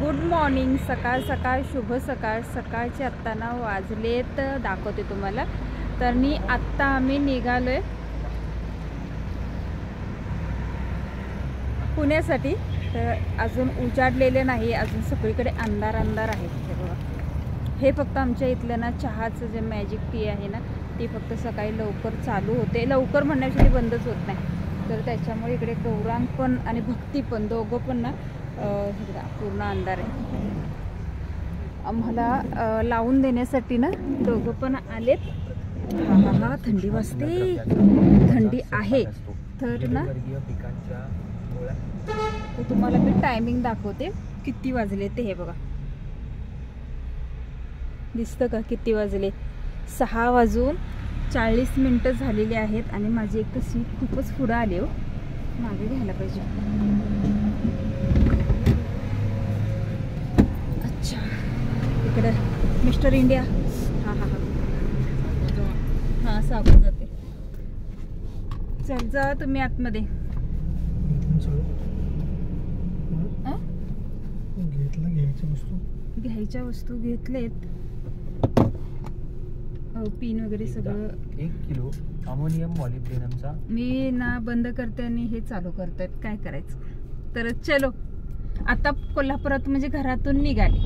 Good morning. सकाळ सकाळ शुभ सकाळ. सकाळचे आत्ता ना वाजलेत दाखवते तुम्हाला. तर आत्ता आम्ही निघालोय पुण्यासाठी. तर अजून उजाडलेले नाही, अजून सगळीकडे अंधार अंधार आहे. हे बघा, हे फक्त आमच्या इथलं ना चहाचं जे मॅजिक टी आहे ना ती फक्त सकाळी लवकर चालू होते. लवकर म्हणण्यासाठी बंदच होत नाही. तर त्याच्यामुळे इकडे गौरांग पण आणि भक्ती पण दोघं पण ना पूर्ण अंधार आहे. आम्हाला लावून देण्यासाठी ना दोघं पण आलेत. हा थंडी वाजते, थंडी आहे. तर ना तुम्हाला मी टायमिंग दाखवते किती वाजले ते. हे बघा, दिसतं का किती वाजले? 6:40 झालेली आहेत. आणि माझी एक तर सीट खूपच पुढं आली हो, मागे घ्यायला पाहिजे. अच्छा, इकडे मिस्टर इंडिया. हा साबण जाते. चल जा तुम्ही आतमध्ये. घ्यायच्या वस्तू घेतलेत, पिन वगैरे सगळं. 1 किलो अमोनियम मॉलिब्डेनमचा मी ना बंद करते आणि हे चालू करतायत. काय करायचं? तर चलो आता कोल्हापुरात म्हणजे घरातून निघाले.